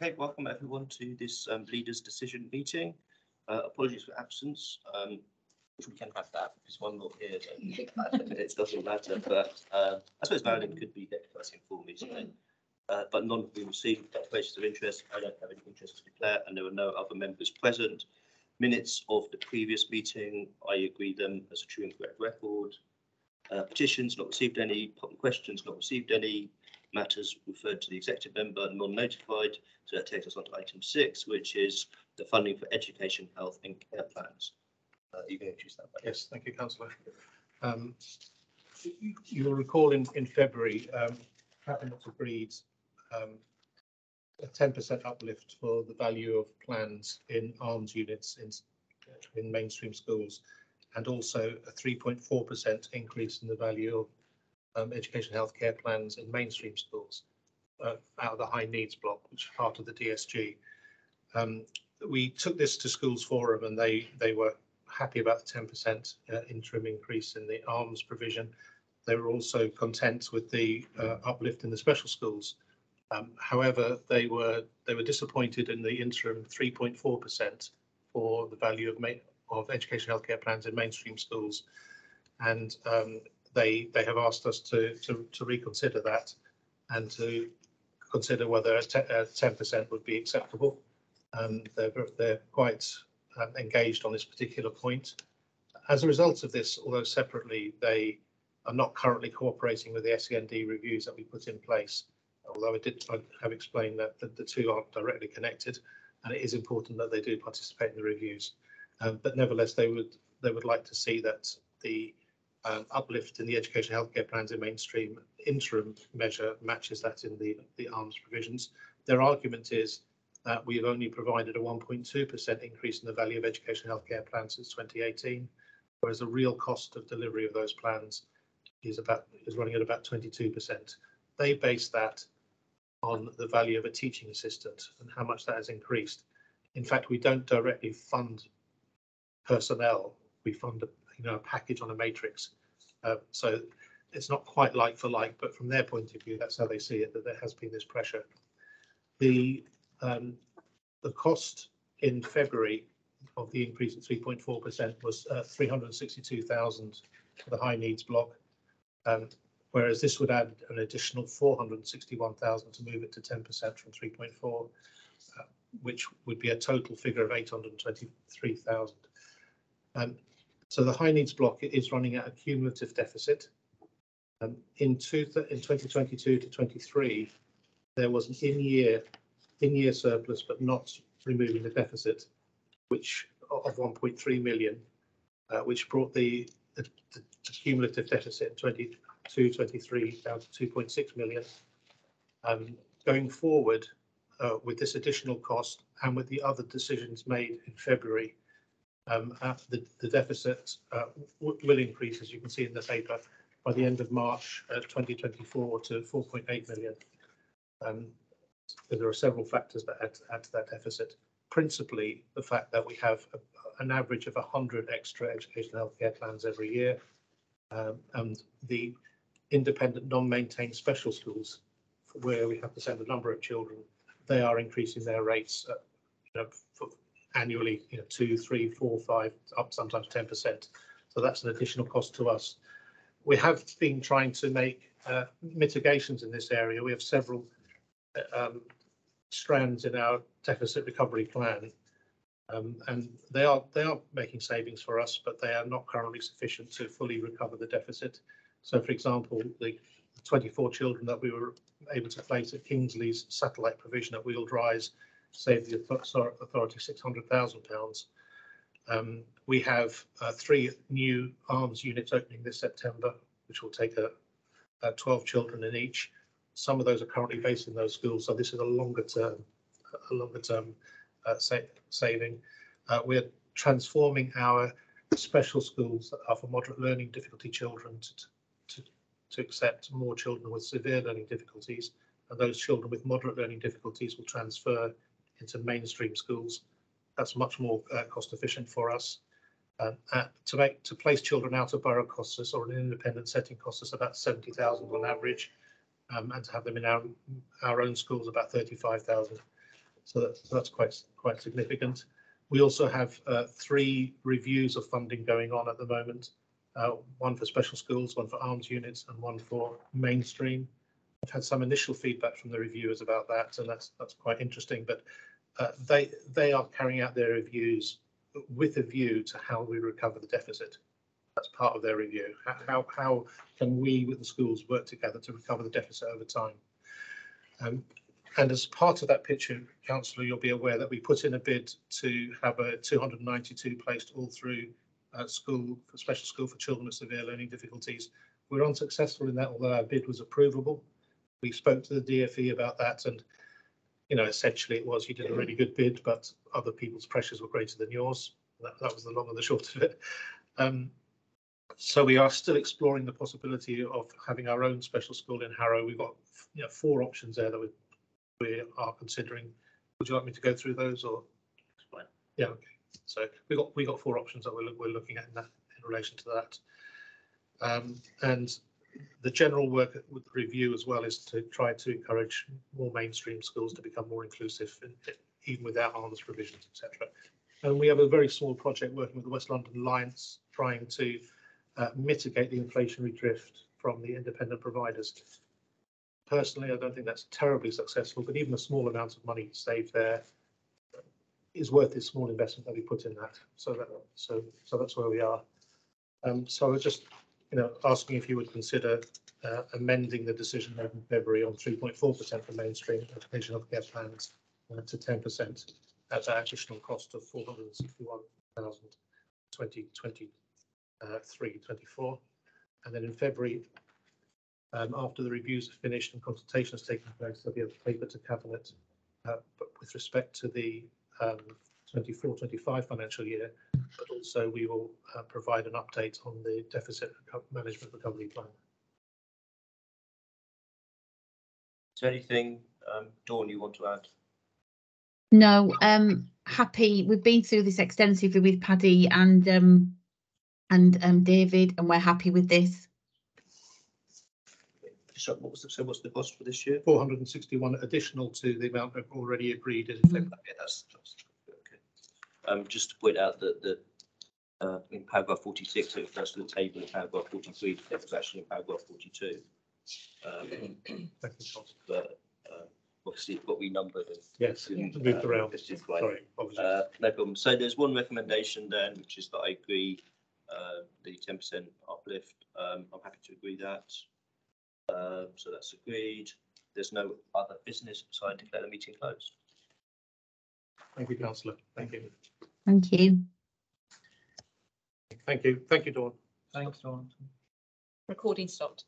Okay, welcome everyone to this leaders' decision meeting. Apologies for absence. We can have that because one not here. It doesn't matter, but I suppose Marilyn could be deputising for me today. But none of you received declarations of interest. I don't have any interest to declare, and there were no other members present. Minutes of the previous meeting, I agree them as a true and correct record. Petitions, not received any. Public questions, not received any. Matters referred to the executive member, non-notified. So that takes us on to item 6, which is the funding for education, health and care plans. You can introduce that. Yes, thank you, Councillor. You'll recall in February, Cabinet agreed a 10% uplift for the value of plans in arms units in mainstream schools, and also a 3.4% increase in the value of education healthcare plans in mainstream schools out of the high needs block, which is part of the DSG. We took this to Schools Forum and they were happy about the 10% interim increase in the arms provision. They were also content with the uplift in the special schools. However, they were disappointed in the interim 3.4% for the value of education healthcare plans in mainstream schools, and they have asked us to reconsider that and to consider whether a 10% would be acceptable. They're quite engaged on this particular point. As a result of this, although separately, they are not currently cooperating with the SEND reviews that we put in place. Although I have explained that the two aren't directly connected, and it is important that they do participate in the reviews. But nevertheless, they would like to see that the uplift in the education healthcare plans in mainstream interim measure matches that in the arms provisions. Their argument is that we have only provided a 1.2% increase in the value of education healthcare plans since 2018, whereas the real cost of delivery of those plans is running at about 22%. They base that on the value of a teaching assistant and how much that has increased. In fact, we don't directly fund personnel. We fund a package on a matrix. So it's not quite like for like, but from their point of view, that's how they see it, that there has been this pressure. The cost in February of the increase of 3.4% was 362,000 for the high needs block, whereas this would add an additional 461,000 to move it to 10% from 3.4, which would be a total figure of 823,000. So the high needs block is running at a cumulative deficit. In 2022 to 23, there was an in-year surplus, but not removing the deficit, which of 1.3 million, which brought the cumulative deficit in 22-23 down to 2.6 million. Going forward, with this additional cost and with the other decisions made in February, the deficit will increase, as you can see in the paper, by the end of March 2024 to 4.8 million. There are several factors that add to that deficit. Principally, the fact that we have an average of 100 extra education healthcare plans every year, and the independent non-maintained special schools, where we have the same number of children, they are increasing their rates annually, 2, 3, 4, 5, up sometimes 10%. So that's an additional cost to us. We have been trying to make mitigations in this area. We have several strands in our deficit recovery plan, and they are making savings for us, but they are not currently sufficient to fully recover the deficit. So, for example, the 24 children that we were able to place at Kingsley's satellite provision at Wheeled Rise saved the authority £600,000. We have 3 new arms units opening this September, which will take 12 children in each. Some of those are currently based in those schools, so this is a longer term saving. We're transforming our special schools that are for moderate learning difficulty children to accept more children with severe learning difficulties, and those children with moderate learning difficulties will transfer into mainstream schools. That's much more cost efficient for us. To place children out of borough costs us, or an independent setting, costs us about 70,000 on average, and to have them in our own schools about 35,000. So that's quite significant. We also have 3 reviews of funding going on at the moment. One for special schools, one for arms units, and one for mainstream. I've had some initial feedback from the reviewers about that, and that's quite interesting. But they are carrying out their reviews with a view to how we recover the deficit. That's part of their review. How can we, with the schools, work together to recover the deficit over time? And as part of that picture, Councillor, you'll be aware that we put in a bid to have a 292 placed all through school, for special school for children with severe learning difficulties. We're unsuccessful in that, although our bid was approvable. We spoke to the DfE about that, and essentially it was, you did a really good bid, but other people's pressures were greater than yours. That was the long and the short of it. So we are still exploring the possibility of having our own special school in Harrow. We've got 4 options there that we are considering. Would you like me to go through those, or? Fine. Yeah. Okay. So we got 4 options that we're looking at in relation to that. And the general work with the review as well is to try to encourage more mainstream schools to become more inclusive, even without arms provisions, etc. And we have a very small project working with the West London Alliance, trying to mitigate the inflationary drift from the independent providers. Personally, I don't think that's terribly successful, but even a small amount of money saved there is worth this small investment that we put in that. So that's where we are. So I was just asking if you would consider amending the decision made in February on 3.4% for mainstream education healthcare plans to 10% at an additional cost of 461,000 2023-24, and then in February, after the reviews are finished and consultations taking place, there'll be a paper to Cabinet. But with respect to the 24-25 financial year, but also we will provide an update on the deficit management recovery plan. Is there anything, Dawn, you want to add? No, happy. We've been through this extensively with Paddy and David, and we're happy with this. So what's the cost for this year? 461 additional to the amount we've already agreed in February. Okay, that's okay. Just to point out that in paragraph 46, it refers to the table in paragraph 43. It was actually in paragraph 42. But obviously it got renumbered. Yes, moved around. Sorry, no problem. So there's one recommendation then, which is that I agree the 10% uplift. I'm happy to agree that. So that's agreed. There's no other business, so I declare the meeting closed. Thank you, Councillor. Thank you. Thank you. Thank you. Thank you, Dawn. Thanks, Dawn. Recording stopped.